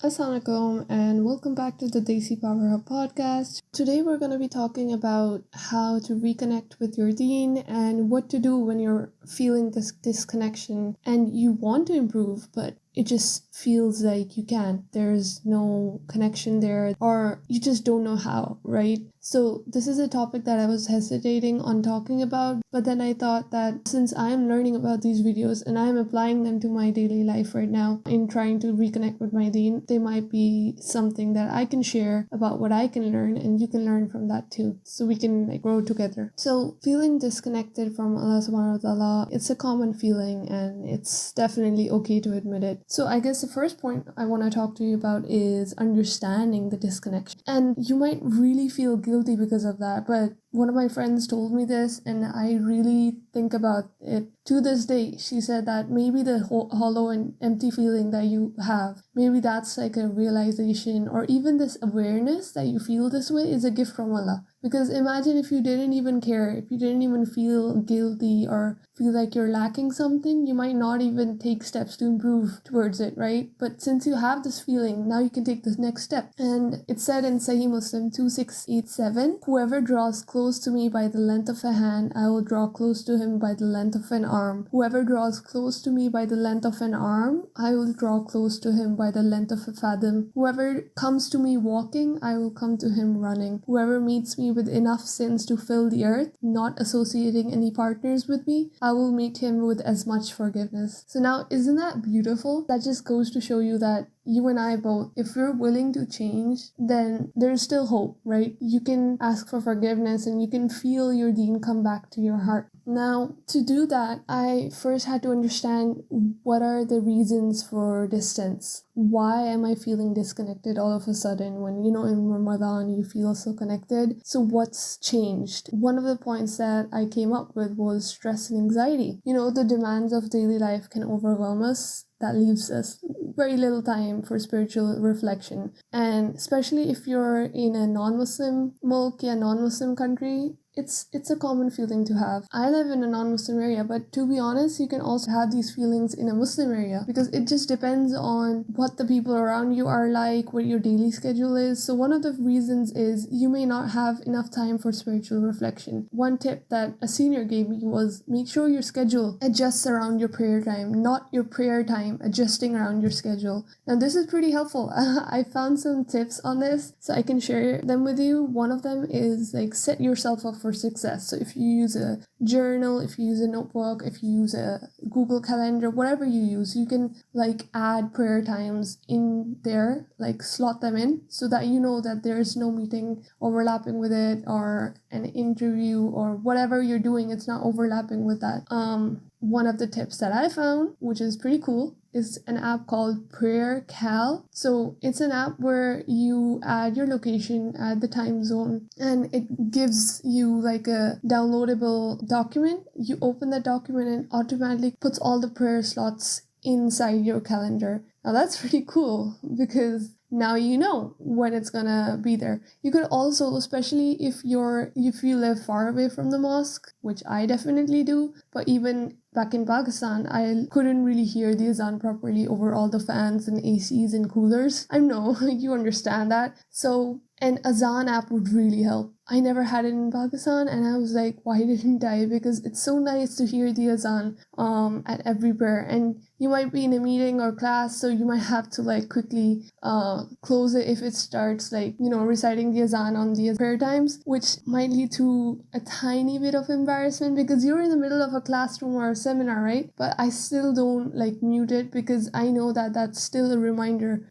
Assalamualaikum and welcome back to the Desi Powerhub podcast. Today we're going to be talking about how to reconnect with your Deen and what to do when you're feeling this disconnection and you want to improve but it just feels like you can't. There's no connection there or you just don't know how, right? So this is a topic that I was hesitating on talking about, but then I thought that since I'm learning about these videos and I'm applying them to my daily life right now in trying to reconnect with my Deen, they might be something that I can share about what I can learn and you can learn from that too. So we can grow together. So feeling disconnected from Allah subhanahu wa ta'ala, it's a common feeling and it's definitely okay to admit it. So I guess the first point I want to talk to you about is understanding the disconnection. And you might really feel guilty because of that, but one of my friends told me this and I really think about it to this day. She said that maybe the hollow and empty feeling that you have, maybe that's like a realization or even this awareness that you feel this way is a gift from Allah. Because imagine if you didn't even care, if you didn't even feel guilty or feel like you're lacking something, you might not even take steps to improve towards it, right? But since you have this feeling, now you can take the next step. And it's said in Sahih Muslim 2687, whoever draws close to me by the length of a hand, I will draw close to him by the length of an arm. Whoever draws close to me by the length of an arm, I will draw close to him by the length of a fathom. Whoever comes to me walking, I will come to him running. Whoever meets me with enough sins to fill the earth, not associating any partners with me, I will meet him with as much forgiveness. So now, isn't that beautiful? That just goes to show you that you and I both, if we're willing to change, then there's still hope, right? You can ask for forgiveness and you can feel your Deen come back to your heart. Now, to do that, I first had to understand what are the reasons for distance. Why am I feeling disconnected all of a sudden when, in Ramadan you feel so connected? So what's changed? One of the points that I came up with was stress and anxiety. The demands of daily life can overwhelm us. That leaves us very little time for spiritual reflection. And especially if you're in a non-Muslim non-Muslim country, it's a common feeling to have. I live in a non-Muslim area, but to be honest, you can also have these feelings in a Muslim area because it just depends on what the people around you are like, what your daily schedule is. So one of the reasons is you may not have enough time for spiritual reflection. One tip that a senior gave me was make sure your schedule adjusts around your prayer time, not your prayer time adjusting around your schedule. Now this is pretty helpful. I found some tips on this, so I can share them with you. One of them is set yourself up for success. So if you use a journal, if you use a notebook, if you use a Google Calendar, whatever you use, you can add prayer times in there, slot them in so that you know that there's no meeting overlapping with it or an interview or whatever you're doing, it's not overlapping with that. One of the tips that I found, which is pretty cool, is an app called Prayer Cal. So it's an app where you add your location, add the time zone, and it gives you a downloadable document. You open that document and automatically puts all the prayer slots inside your calendar. Now that's pretty cool because now you know when it's gonna be there. You could also, especially if you live far away from the mosque, which I definitely do, but even back in Pakistan, I couldn't really hear the azan properly over all the fans and ACs and coolers. I know, you understand that. So an azan app would really help. I never had it in Pakistan and I was like, why didn't I? Because it's so nice to hear the azan at every prayer. And you might be in a meeting or class, so you might have to quickly close it if it starts reciting the azan on the prayer times, which might lead to a tiny bit of embarrassment because you're in the middle of a classroom or a seminar, right? But I still don't mute it because I know that that's still a reminder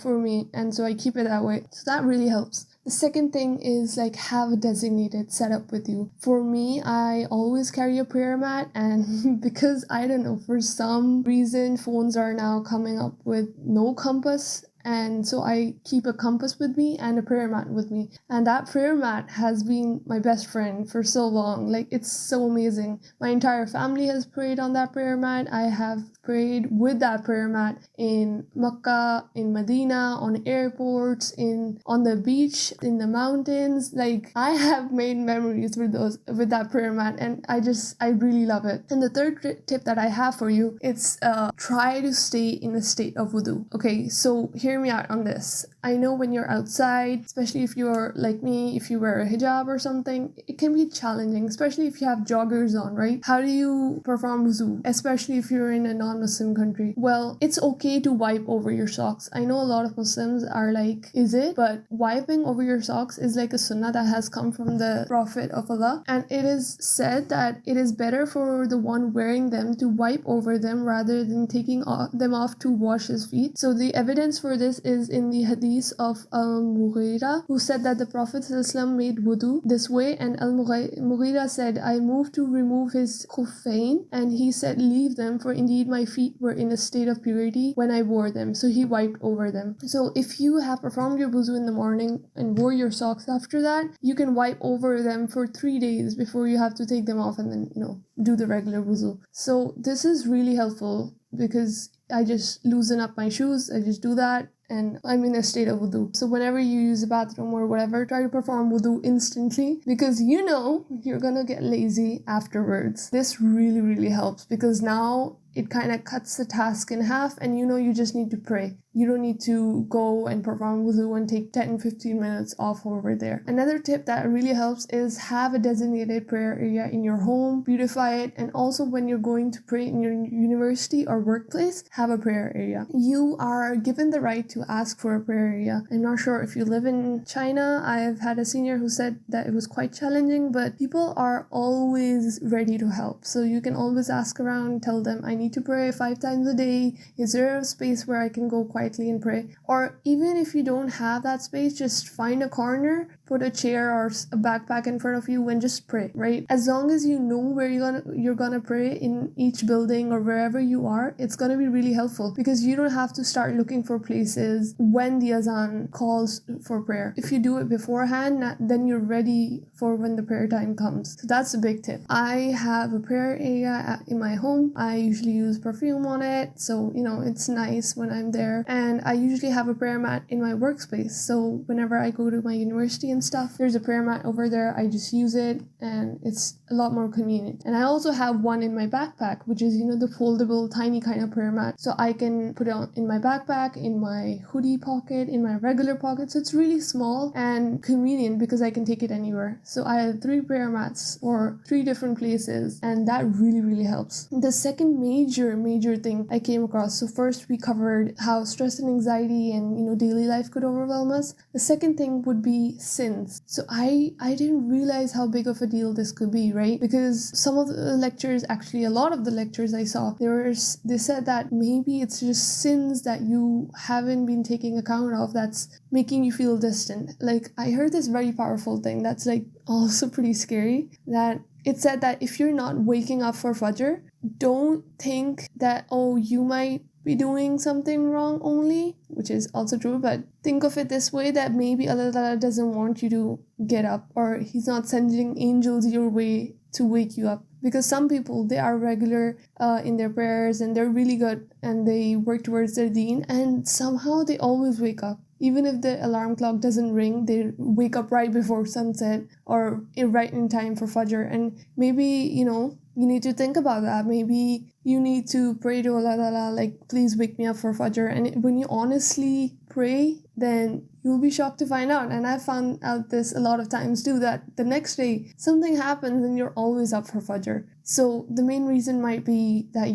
for me, and so I keep it that way. So that really helps. The second thing is have a designated setup with you. For me, I always carry a prayer mat, and because I don't know, for some reason phones are now coming up with no compass, and so I keep a compass with me and a prayer mat with me, and that prayer mat has been my best friend for so long. It's so amazing. My entire family has prayed on that prayer mat. I have prayed with that prayer mat in Makkah, in Medina, on airports, on the beach, in the mountains. I have made memories with that prayer mat, and I really love it. And the third tip that I have for you, it's try to stay in a state of wudu. Okay, so here hear me out on this. I know when you're outside, especially if you're like me, if you wear a hijab or something, it can be challenging, especially if you have joggers on, right? How do you perform wuzu, especially if you're in a non-Muslim country? Well, it's okay to wipe over your socks. I know a lot of Muslims are like, is it? But wiping over your socks is like a sunnah that has come from the Prophet of Allah, and it is said that it is better for the one wearing them to wipe over them rather than taking them off to wash his feet. So the evidence for this is in the hadith of Al-Mughira, who said that the Prophet ﷺ made wudu this way, and Al-Mughira said, I moved to remove his khuffain, and he said, leave them, for indeed my feet were in a state of purity when I wore them. So he wiped over them. So if you have performed your wuzu in the morning and wore your socks after that, you can wipe over them for 3 days before you have to take them off and then, do the regular wuzu. So this is really helpful because I just loosen up my shoes, I just do that, and I'm in a state of wudu. So whenever you use a bathroom or whatever, try to perform wudu instantly, because you're gonna get lazy afterwards. This really, really helps, because now it kind of cuts the task in half, and you just need to pray. You don't need to go and perform wudu and take 10-15 minutes off over there. Another tip that really helps is have a designated prayer area in your home, beautify it, and also when you're going to pray in your university or workplace, have a prayer area. You are given the right to ask for a prayer area. I'm not sure if you live in China. I've had a senior who said that it was quite challenging, but people are always ready to help. So you can always ask around, tell them, I need to pray 5 times a day. Is there a space where I can go quietly and pray? Or even if you don't have that space, just find a corner, put a chair or a backpack in front of you and just pray, right? As long as you know where you're gonna pray in each building or wherever you are, it's gonna be really helpful, because you don't have to start looking for places when the azan calls for prayer. If you do it beforehand, then you're ready for when the prayer time comes. So that's a big tip. I have a prayer area in my home. I usually use perfume on it, so it's nice when I'm there. And I usually have a prayer mat in my workspace, so whenever I go to my university and stuff, there's a prayer mat over there. I just use it, and it's a lot more convenient. And I also have one in my backpack, which is the foldable tiny kind of prayer mat, so I can put it on in my backpack, in my hoodie pocket, in my regular pocket. So it's really small and convenient because I can take it anywhere. So I have 3 prayer mats or 3 different places, and that really, really helps. The second major thing I came across, so first we covered how stress and anxiety and daily life could overwhelm us. The second thing would be sins. So I didn't realize how big of a deal this could be, right? Because some of the lectures, actually a lot of the lectures I saw, they said that maybe it's just sins that you haven't been taking account of that's making you feel distant. Like, I heard this very powerful thing that's like also pretty scary, that it said that if you're not waking up for Fajr, don't think that, you might be doing something wrong only, which is also true, but think of it this way, that maybe Allah Ta'ala doesn't want you to get up, or He's not sending angels your way to wake you up. Because some people, they are regular in their prayers, and they're really good, and they work towards their Deen, and somehow they always wake up. Even if the alarm clock doesn't ring, they wake up right before sunset or right in time for Fajr. And maybe, you need to think about that. Maybe you need to pray to Allah Ta'ala, like, please wake me up for Fajr. And when you honestly pray, then you'll be shocked to find out. And I found out this a lot of times too, that the next day something happens and you're always up for Fajr. So the main reason might be that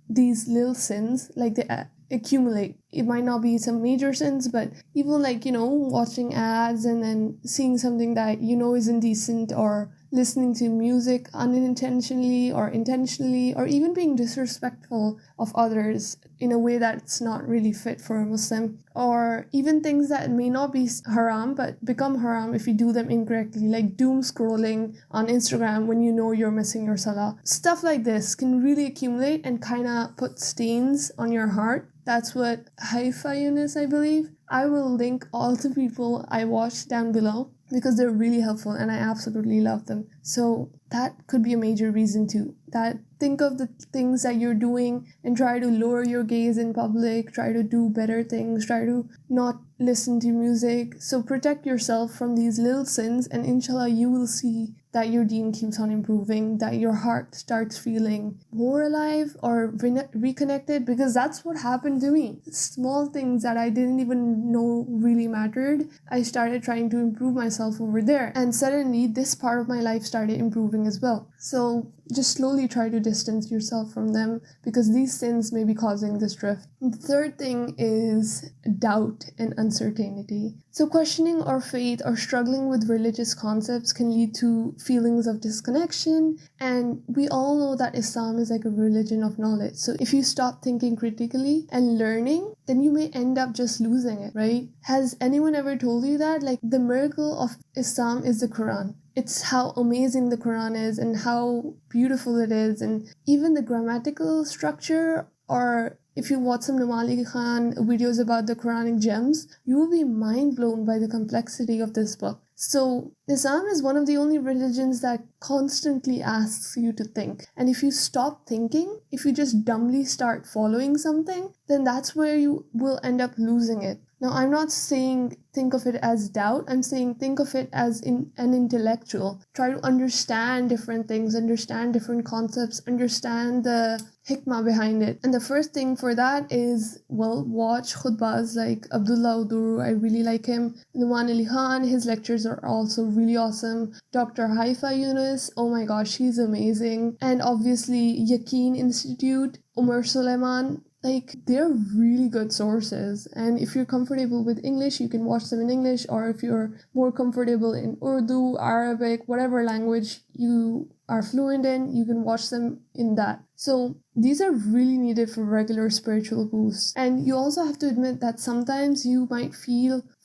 these little sins, like they accumulate. It might not be some major sins, but even like, watching ads and then seeing something that is indecent, or listening to music unintentionally or intentionally, or even being disrespectful of others in a way that's not really fit for a Muslim, or even things that may not be haram but become haram if you do them incorrectly, like doom scrolling on Instagram when you're missing your salah. Stuff like this can really accumulate and kind of put stains on your heart. That's what Haifa Yunus, I believe. I will link all the people I watched down below, because they're really helpful and I absolutely love them. So that could be a major reason too. That think of the things that you're doing and try to lower your gaze in public, try to do better things, try to not listen to music. So protect yourself from these little sins, and inshallah you will see that your deen keeps on improving, that your heart starts feeling more alive or reconnected, because that's what happened to me. Small things that I didn't even know really mattered, I started trying to improve myself over there, and suddenly this part of my life started improving as well. So just slowly try to distance yourself from them, because these sins may be causing this drift. The third thing is doubt and uncertainty. So questioning our faith or struggling with religious concepts can lead to feelings of disconnection, and we all know that Islam is like a religion of knowledge. So if you stop thinking critically and learning, then you may end up just losing it, right? Has anyone ever told you that? Like, the miracle of Islam is the Quran. It's how amazing the Quran is and how beautiful it is, and even the grammatical structure. Or if you watch some Namali Khan videos about the Quranic gems, you will be mind blown by the complexity of this book. So Islam is one of the only religions that constantly asks you to think. And if you stop thinking, if you just dumbly start following something, then that's where you will end up losing it. Now, I'm not saying think of it as doubt. I'm saying think of it as an intellectual. Try to understand different things, understand different concepts, understand the hikmah behind it. And the first thing for that is, well, watch khutbahs like Abdullah Uduru. I really like him. Numan Ali Khan, his lectures are also really awesome. Dr. Haifa Yunus, oh my gosh, she's amazing. And obviously Yaqeen Institute, Umar Suleiman. Like, they're really good sources, and if you're comfortable with English, you can watch them in English, or if you're more comfortable in Urdu, Arabic, whatever language you are fluent in, you can watch them in that. So these are really needed for regular spiritual boosts. And you also have to admit that sometimes you might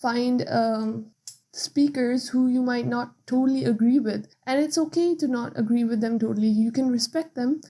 find speakers who you might not totally agree with, and it's okay to not agree with them totally. You can respect them,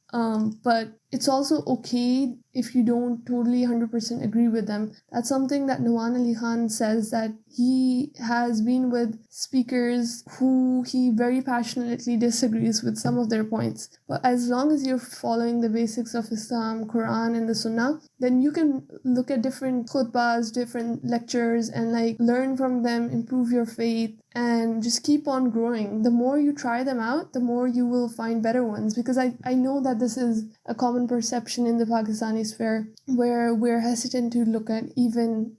but it's also okay if you don't totally 100% agree with them. That's something that Numan Ali Khan says, that he has been with speakers who he very passionately disagrees with some of their points. But as long as you're following the basics of Islam, Quran and the Sunnah, then you can look at different khutbahs, different lectures, and like learn from them, improve your faith, and just keep on growing. The more you try them out, the more you will find better ones. Because I know that this is a common perception in the Pakistani sphere, where we're hesitant to look at any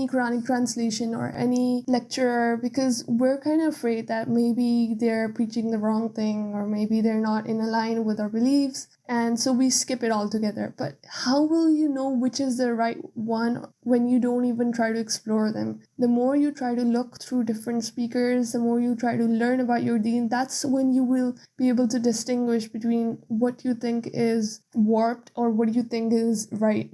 Quranic translation or any lecturer, because we're kind of afraid that maybe they're preaching the wrong thing, or maybe they're not in line with our beliefs, and so we skip it altogether. But how will you know which is the right one when you don't even try to explore them? The more you try to look through different speakers, the more you try to learn about your deen, that's when you will be able to distinguish between what you think is warped or what you think is right?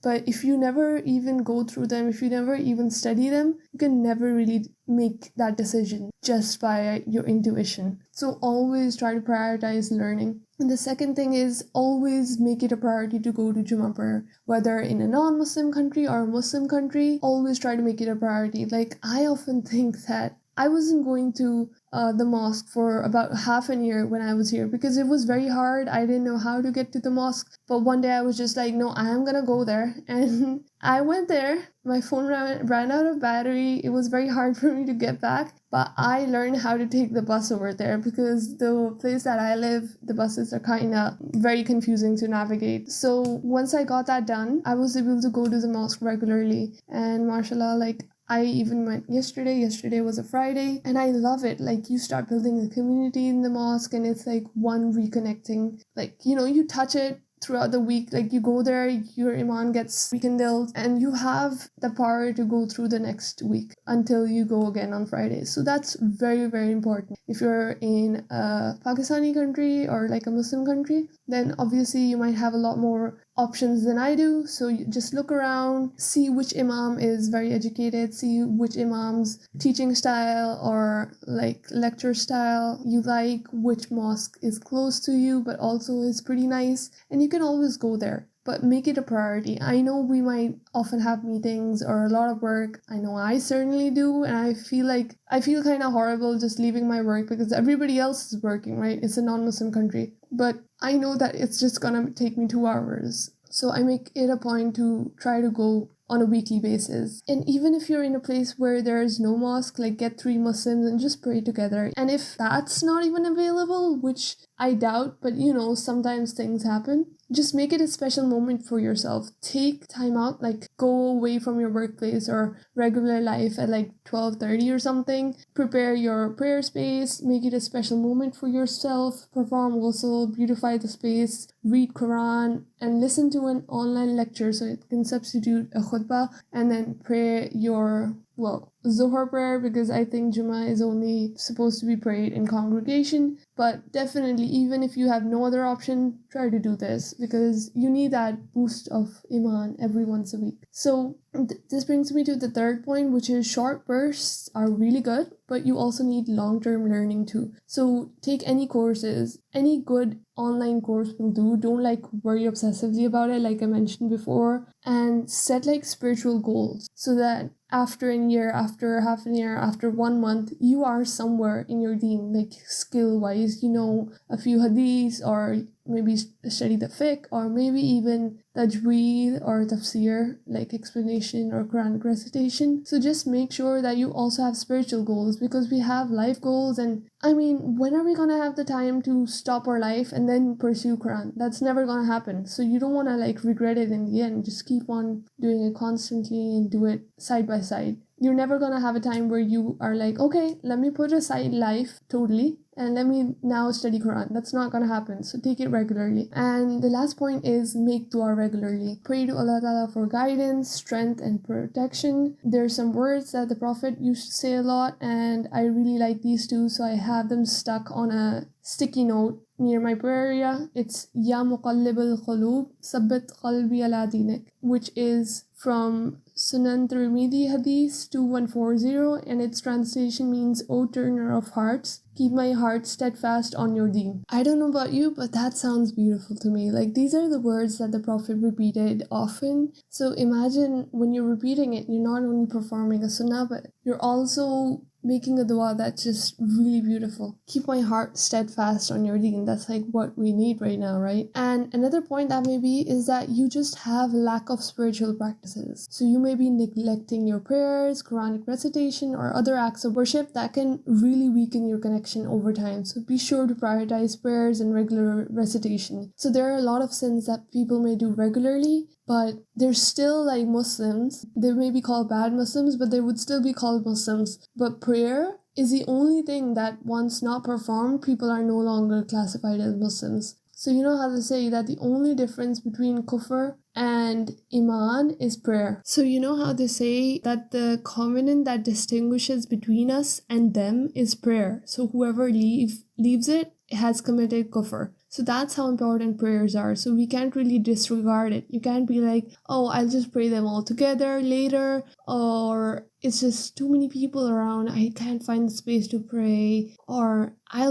But if you never even go through them, if you never even study them, you can never really make that decision just by your intuition. So always try to prioritize learning. And the second thing is, always make it a priority to go to Jum'a prayer. Whether in a non-Muslim country or a Muslim country, always try to make it a priority. Like, I often think that I wasn't going to the mosque for about half a year when I was here, because it was very hard. I didn't know how to get to the mosque. But one day I was just like, no, I am going to go there. And I went there. My phone ran out of battery. It was very hard for me to get back. But I learned how to take the bus over there, because the place that I live, the buses are kind of very confusing to navigate. So once I got that done, I was able to go to the mosque regularly. And mashallah, like, I even went yesterday. Yesterday was a Friday, and I love it. Like, you start building a community in the mosque, and it's like one reconnecting. Like, you touch it throughout the week. Like, you go there, your Imaan gets rekindled, and you have the power to go through the next week until you go again on Friday. So that's very, very important. If you're in a Pakistani country or like a Muslim country, then obviously you might have a lot more options than I do. So you just look around, see which imam is very educated, see which imam's teaching style or like lecture style you like, which mosque is close to you but also is pretty nice, and you can always go there. But make it a priority. I know we might often have meetings or a lot of work. I know I certainly do. And I feel kind of horrible just leaving my work because everybody else is working, right? It's a non-Muslim country. But I know that it's just gonna take me 2 hours. So I make it a point to try to go on a weekly basis. And even if you're in a place where there is no mosque, like get 3 Muslims and just pray together. And if that's not even available, which I doubt, but sometimes things happen, just make it a special moment for yourself. Take time out, like go away from your workplace or regular life at like 12:30 or something. Prepare your prayer space, make it a special moment for yourself, perform ghusl, beautify the space, read Quran, and listen to an online lecture so it can substitute a khutbah, and then pray your Zuhr prayer, because I think Jum'a is only supposed to be prayed in congregation. But definitely, even if you have no other option, try to do this, because you need that boost of Imaan every once a week. So this brings me to the third point, which is short bursts are really good, but you also need long-term learning too. So take any courses, any good online course will do. Don't worry obsessively about it, like I mentioned before, and set spiritual goals so that after a year, after half a year, after 1 month, you are somewhere in your deen, skill-wise, a few hadiths, or maybe study the fiqh, or maybe even tajweed or tafsir, explanation or Quran recitation. So just make sure that you also have spiritual goals, because we have life goals, and when are we gonna have the time to stop our life and then pursue Quran? That's never gonna happen. So you don't wanna regret it in the end. Just keep on doing it constantly and do it side by side. You're never gonna have a time where you are okay, let me put aside life totally and let me now study Quran. That's not gonna happen. So take it regularly. And the last point is make dua regularly. Pray to Allah Ta'ala for guidance, strength, and protection. There's some words that the Prophet used to say a lot, and I really like these two, so I have them stuck on a sticky note near my prayer area. It's Ya Muqallib al-Qulub, Sabbit Qalbi ala Dinik, which is from Sunan Tirmidhi Hadith 2140, and its translation means, O turner of hearts, keep my heart steadfast on your deen. I don't know about you, but that sounds beautiful to me. These are the words that the Prophet repeated often. So imagine when you're repeating it, you're not only performing a sunnah, but you're also making a dua that's just really beautiful. Keep my heart steadfast on your deen. That's what we need right now, right? And another point that may be is that you just have lack of spiritual practices. So you may be neglecting your prayers, Quranic recitation, or other acts of worship that can really weaken your connection over time. So be sure to prioritize prayers and regular recitation. So there are a lot of sins that people may do regularly, but they're still Muslims. They may be called bad Muslims, but they would still be called Muslims. But prayer is the only thing that once not performed, people are no longer classified as Muslims. So you know how they say that the only difference between kufr and Iman is prayer. So you know how they say that the covenant that distinguishes between us and them is prayer. So whoever leaves it has committed kufr. So that's how important prayers are. So we can't really disregard it. You can't be oh, I'll just pray them all together later, or it's just too many people around, I can't find the space to pray, or I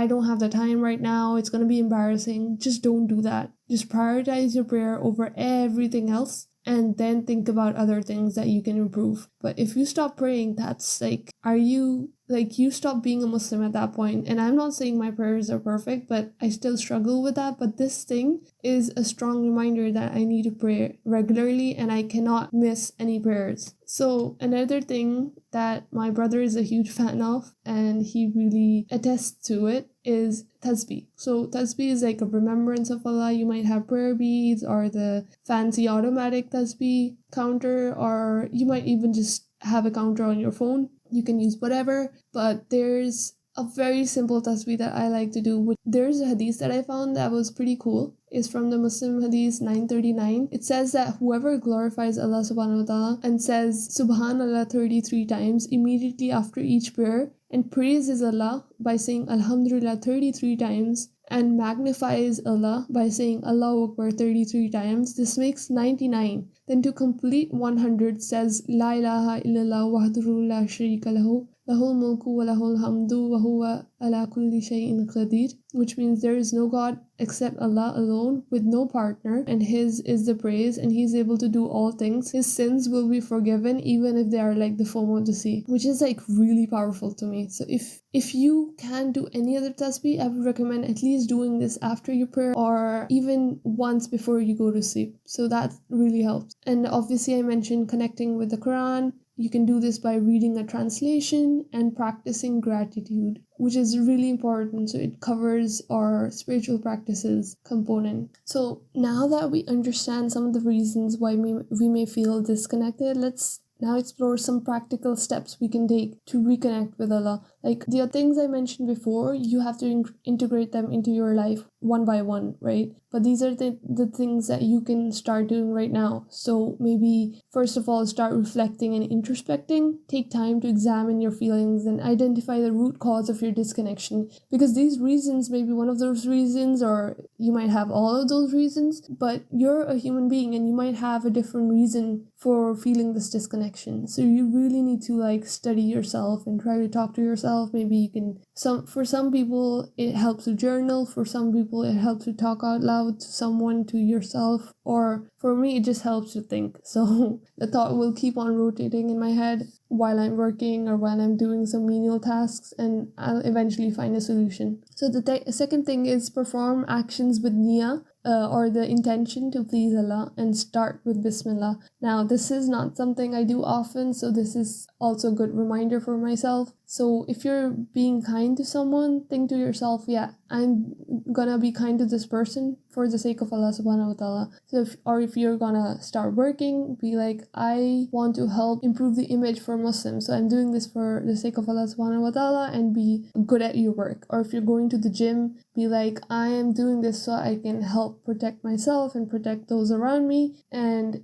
don't have the time right now, it's going to be embarrassing. Just don't do that. Just prioritize your prayer over everything else, and then think about other things that you can improve. But if you stop praying, that's you stop being a Muslim at that point. And I'm not saying my prayers are perfect, but I still struggle with that. But this thing is a strong reminder that I need to pray regularly and I cannot miss any prayers. So another thing that my brother is a huge fan of, and he really attests to it, is Tasbih. So Tasbih is a remembrance of Allah. You might have prayer beads or the fancy automatic Tasbih counter, or you might even just have a counter on your phone. You can use whatever, but there's a very simple tasbih that I like to do. There's a hadith that I found that was pretty cool. It's from the Muslim Hadith 939. It says that whoever glorifies Allah subhanahu wa ta'ala and says Subhanallah 33 times immediately after each prayer, and praises Allah by saying Alhamdulillah 33 times, and magnifies Allah by saying Allahu Akbar 33 times, this makes 99. Then to complete 100 says La ilaha illallah wahdahu la sharika lahu, lahul mulku wa lahul hamdu wa huwa ala kulli shay'in qadir. which means there is no God except Allah alone with no partner, and His is the praise, and He's able to do all things. His sins will be forgiven even if they are like the foam of the sea, which is like really powerful to me. So if you can't do any other tasbih, I would recommend at least doing this after your prayer or even once before you go to sleep. So that really helps. And obviously I mentioned connecting with the Quran. You can do this by reading a translation and practicing gratitude, which is really important. So it covers our spiritual practices component. So now that we understand some of the reasons why we may feel disconnected, let's now explore some practical steps we can take to reconnect with Allah. Like the things I mentioned before, you have to integrate them into your life one by one, right? But these are the things that you can start doing right now. So maybe first of all, start reflecting and introspecting. Take time to examine your feelings and identify the root cause of your disconnection. Because these reasons may be one of those reasons, or you might have all of those reasons, but you're a human being and you might have a different reason for feeling this disconnection. So you really need to like study yourself and try to talk to yourself. Maybe you can, for some people it helps to journal, for some people it helps to talk out loud to someone, to yourself, or for me it just helps to think. So the thought will keep on rotating in my head while I'm working or while I'm doing some menial tasks, and I'll eventually find a solution. So the second thing is perform actions with niyyah, or the intention to please Allah, and start with Bismillah. Now, this is not something I do often, so this is also a good reminder for myself. So if you're being kind to someone, think to yourself, yeah, I'm gonna be kind to this person for the sake of Allah subhanahu wa ta'ala. So if you're gonna start working, be like, I want to help improve the image for Muslims, so I'm doing this for the sake of Allah subhanahu wa ta'ala, and be good at your work. Or if you're going to the gym, be like, I am doing this so I can help protect myself and protect those around me, and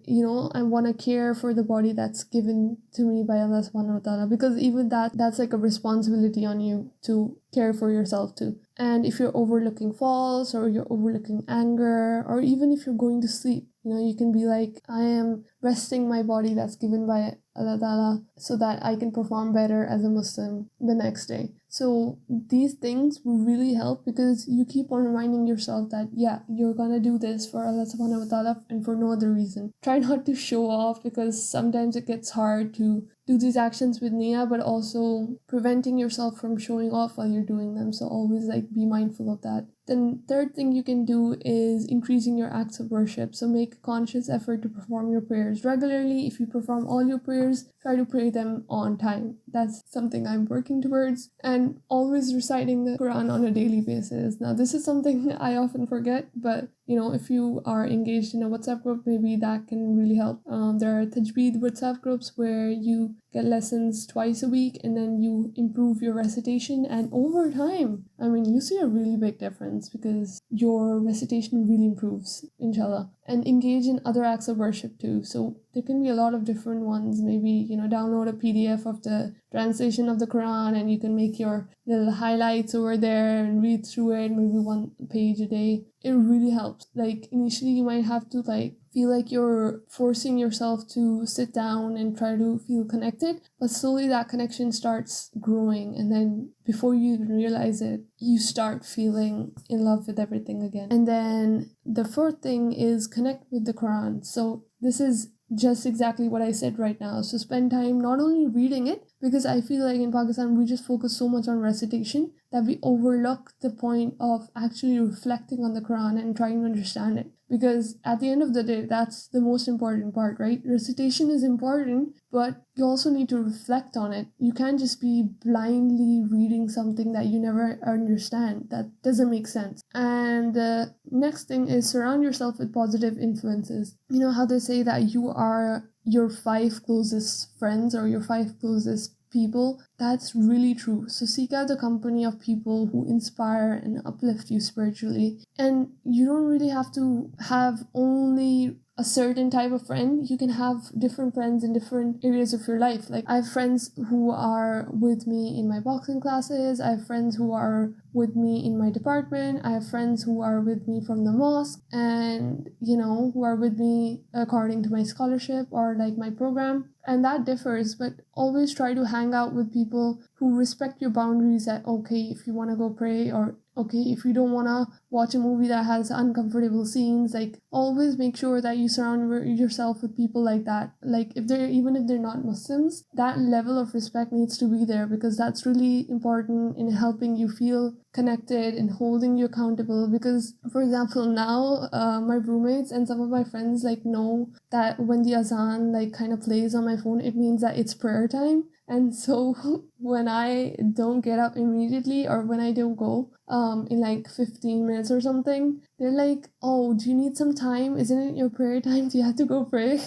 I want to care for the body that's given to me by Allah subhanahu wa ta'ala, because even that's like a responsibility on you to care for yourself too. And if you're overlooking faults, or you're overlooking anger, or even if you're going to sleep, you can be like, I am resting my body that's given by Allah Ta'ala so that I can perform better as a Muslim the next day. So these things will really help, because you keep on reminding yourself that, yeah, you're gonna do this for Allah subhanahu wa ta'ala and for no other reason. Try not to show off, because sometimes it gets hard to do these actions with niyyah, but also preventing yourself from showing off while you're doing them. So always like be mindful of that. Then third thing you can do is increasing your acts of worship. So make a conscious effort to perform your prayers regularly. If you perform all your prayers, try to pray them on time. That's something I'm working towards. And always reciting the Quran on a daily basis. Now this is something I often forget, but if you are engaged in a WhatsApp group, maybe that can really help. There are Tajweed WhatsApp groups where you get lessons twice a week, and then you improve your recitation, and over time, you see a really big difference, because your recitation really improves, inshallah. And engage in other acts of worship too. So there can be a lot of different ones. Maybe, download a PDF of the translation of the Quran, and you can make your little highlights over there and read through it, maybe one page a day. It really helps. Like initially you might have to feel like you're forcing yourself to sit down and try to feel connected, but slowly that connection starts growing, and then before you even realize it, you start feeling in love with everything again. And then the fourth thing is connect with the Quran. So this is just exactly what I said right now. So spend time not only reading it, because I feel like in Pakistan we just focus so much on recitation that we overlook the point of actually reflecting on the Quran and trying to understand it. Because at the end of the day, that's the most important part, right? Recitation is important, but you also need to reflect on it. You can't just be blindly reading something that you never understand. That doesn't make sense. And the next thing is surround yourself with positive influences. You know how they say that you are your 5 closest friends or your 5 closest people? That's really true. So seek out the company of people who inspire and uplift you spiritually. And you don't really have to have only a certain type of friend. You can have different friends in different areas of your life. Like I have friends who are with me in my boxing classes. I have friends who are with me in my department. I have friends who are with me from the mosque and, who are with me according to my scholarship or like my program. And that differs, but always try to hang out with people who respect your boundaries that, okay, if you want to go pray, or okay, if you don't want to watch a movie that has uncomfortable scenes, like always make sure that you surround yourself with people like that. Like even if they're not Muslims, that level of respect needs to be there, because that's really important in helping you feel connected and holding you accountable. Because for example, now my roommates and some of my friends like know that when the azan like kind of plays on my phone, it means that it's prayer time. And so when I don't get up immediately, or when I don't go in like 15 minutes or something, they're like, oh, do you need some time? Isn't it your prayer time? Do you have to go pray?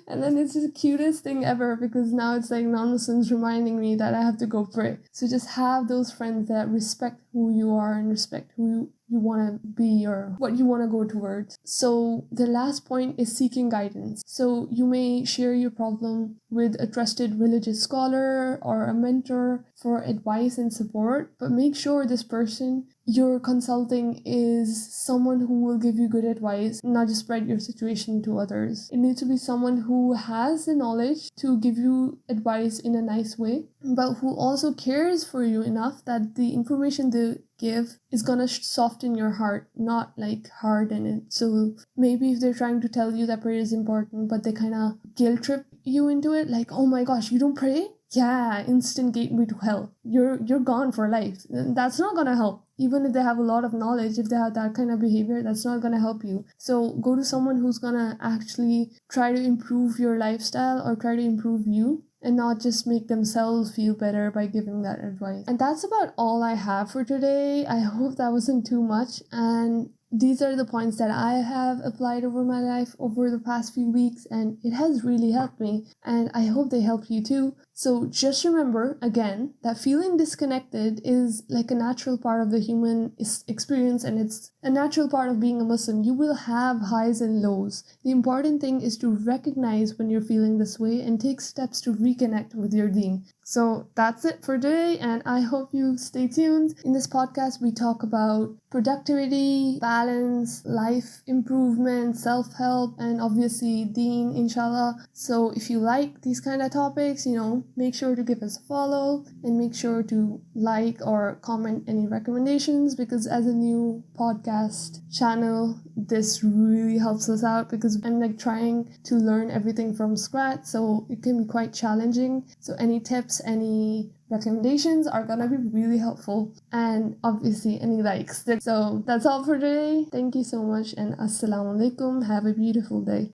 And then it's the cutest thing ever, because now it's like non-Muslims reminding me that I have to go pray. So just have those friends that respect who you are and respect who you want to be or what you want to go towards. So the last point is seeking guidance. So you may share your problem with a trusted religious scholar or a mentor for advice and support, but make sure this person you're consulting is someone who will give you good advice, not just spread your situation to others. It needs to be someone who has the knowledge to give you advice in a nice way, but who also cares for you enough that the information they give is gonna soften your heart, not like harden it. So maybe if they're trying to tell you that prayer is important, but they kind of guilt trip you into it, like, oh my gosh, you don't pray? Yeah, instant gateway to hell. You're gone for life. That's not gonna help. Even if they have a lot of knowledge, if they have that kind of behavior, that's not gonna help you. So go to someone who's gonna actually try to improve your lifestyle or try to improve you, and not just make themselves feel better by giving that advice. And that's about all I have for today. I hope that wasn't too much. And these are the points that I have applied over my life over the past few weeks, and it has really helped me, and I hope they help you too. So just remember again that feeling disconnected is like a natural part of the human experience, and it's a natural part of being a Muslim. You will have highs and lows. The important thing is to recognize when you're feeling this way and take steps to reconnect with your Deen. So that's it for today, and I hope you stay tuned. In this podcast, we talk about productivity, balance, life improvement, self-help, and obviously Deen, inshallah. So if you like these kind of topics, make sure to give us a follow and make sure to like or comment any recommendations, because as a new podcast channel, this really helps us out, because I'm like trying to learn everything from scratch, so it can be quite challenging. So any tips, any recommendations are gonna be really helpful, and obviously any likes. So that's all for today. Thank you so much, and assalamu alaikum. Have a beautiful day.